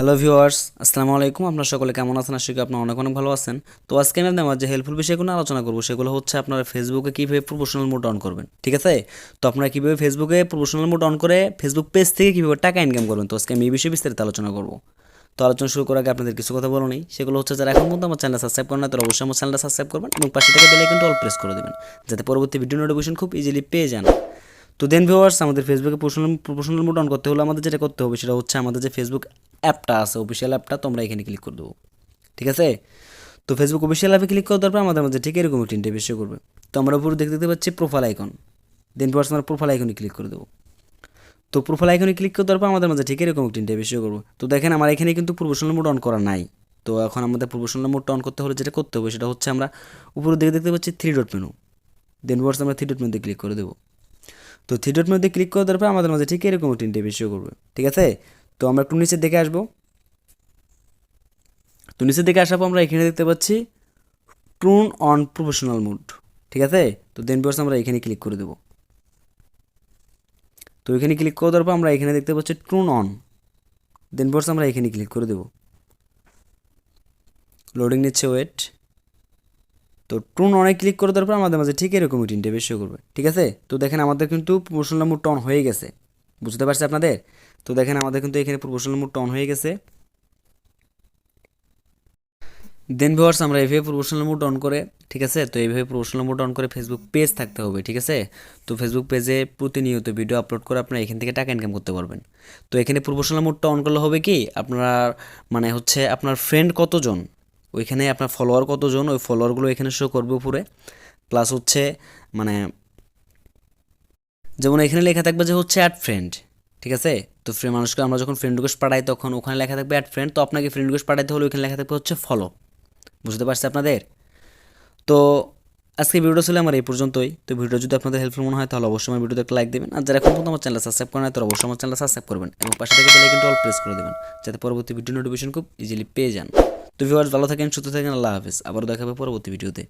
Hello viewers, আসসালামু আলাইকুম। আপনারা সকলে কেমন আছেন? আশা করি আপনারা অনেক অনেক ভালো আছেন। তো আজকে আমি আপনাদের মাঝে হেল্পফুল বিষয়গুলো আলোচনা করব। সেগুলো হচ্ছে আপনারা ফেসবুকে কীভাবে প্রফেশনাল মোড অন করবেন, ঠিক আছে? তো আপনারা কীভাবে ফেসবুকে প্রফেশনাল মোড অন করে ফেসবুক পেজ থেকে কীভাবে টাকা ইনকাম করবেন, তো আজকে আমি এই বিষয়ে বিস্তারিত আলোচনা করব। তো আলোচনা শুরু করার আগে আপনাদের কিছু কথা বলো নেই, সেগুলো হচ্ছে যারা এখন পর্যন্ত আমার চ্যানেল সাবস্ক্রাইব করেন না তারা অবশ্যই আমার চ্যানেলটা সাবস্ক্রাইব করবেন এবং পাশে থেকে বেল আইকনটা অল প্রেস করে দেবেন, যাতে পরবর্তী ভিডিও নোটিফিকেশন খুব ইজিলি পেয়ে যান। তো দেন ভিউয়ার্স, আমাদের ফেসবুকে প্রফেশনাল মোড অন করতে হলে আমাদের যেটা করতে হবে সেটা হচ্ছে আমাদের যে ফেসবুক অ্যাপটা আছে, অফিসিয়াল অ্যাপটা, তো আমরা এখানে ক্লিক করে দেবো, ঠিক আছে? তো ফেসবুক অফিসিয়াল অ্যাপে ক্লিক করার পর আমাদের মধ্যে ঠিক এরকম একটি ইন্টারফেস শো করবে। তো আমরা উপরে দেখতে পাচ্ছি প্রোফাইল আইকন। দেন ভিউয়ার্স, আমরা প্রোফাইল আইকনে ক্লিক করে দেবো। তো প্রোফাইল আইকনে ক্লিক করার পর আমাদের মাঝে ঠিক এরকম একটি ইন্টারফেস শো করবো। তো দেখেন আমার এখানে কিন্তু প্রফেশনাল মোড অন করা নাই। তো এখন আমাদের প্রফেশনাল মোডটা অন করতে হলে যেটা করতে হবে সেটা হচ্ছে আমরা উপরে দিকে দেখতে পাচ্ছি থ্রি ডট মেনু। দেন ভিউয়ার্স, আমরা থ্রি ডট মেনুতে ক্লিক করে দেবো। তো থ্রি ডট মধ্যে ক্লিক করার পর আমাদের মাঝে ঠিক এরকম একটি ইন্টারফেস শো করবে, ঠিক আছে? তো আমরা একটু নিচের দিকে আসবো। তো নিচের দিকে আসার পর আমরা এখানে দেখতে পাচ্ছি টুন অন প্রফেশনাল মোড, ঠিক আছে? তো দেন ভিউয়ার্স, আমরা এখানে ক্লিক করে দেবো। তো এখানে ক্লিক করে দেওয়ার পর আমরা এখানে দেখতে পাচ্ছি টুন অন। দেন ভিউয়ার্স, আমরা এখানে ক্লিক করে দেবো। লোডিং নিচ্ছে, ওয়েট। তো টুন অনে ক্লিক করে দেওয়ার পর আমাদের মাঝে ঠিক এরকম একটি ইন্টারফেস শো করবে, ঠিক আছে? তো দেখেন আমাদের কিন্তু প্রফেশনাল মোডটা অন হয়ে গেছে, বুঝতে পারছি আপনাদের? তো দেখেন আমাদের কিন্তু এখানে প্রফেশনাল মোডটা অন হয়ে গেছে। দেন ভিউয়ার্স, আমরা এইভাবে প্রফেশনাল মোড অন করে, ঠিক আছে? তো এইভাবে প্রফেশনাল মোড অন করে ফেসবুক পেজ থাকতে হবে, ঠিক আছে? তো ফেসবুক পেজে প্রতিনিয়ত ভিডিও আপলোড করে আপনারা এখান থেকে টাকা ইনকাম করতে পারবেন। তো এখানে প্রফেশনাল মোডটা অন করলে হবে কি, আপনার মানে হচ্ছে আপনার ফ্রেন্ড কতজন, ওইখানে আপনার ফলোয়ার কতজন, ওই ফলোয়ারগুলো এখানে শো করবে উপরে। প্লাস হচ্ছে মানে যেমন এখানে লেখা থাকবে যে হচ্ছে অ্যাড ফ্রেন্ড, ঠিক আছে? তো মানুষকে আমরা যখন ফ্রেন্ড রিকোয়েস্ট পাঠাই তখন ওখানে লেখা থাকবে অ্যাড ফ্রেন্ড। তো আপনাকে ফ্রেন্ড রিকোয়েস্ট পাঠাতে হলে ওইখানে লেখা থাকবে হচ্ছে ফলো। বুঝতে পারছি আপনাদের? তো আজকে ভিডিওটা ছিল আমার এই পর্যন্তই। তো ভিডিও যদি আপনাদের হেল্পফুল মনে হয় তাহলে অবশ্যই আমার ভিডিওতে একটা লাইক দেবেন, আর যারা এখন পর্যন্ত আমার চ্যানেল সাবস্ক্রাইব করেন না তারা অবশ্যই আমার চ্যানেল সাবস্ক্রাইব করবেন এবং পাশে থেকে বেল আইকনটা অল প্রেস করে দেবেন, যাতে পরবর্তী ভিডিও নোটিফিকেশন খুব ইজিলি পেয়ে যান। তো ভিউয়ার্স, ভালো থাকেন, সুস্থ থাকেন, আল্লাহ হাফেজ। আবারও দেখা হবে পরবর্তী ভিডিওতে।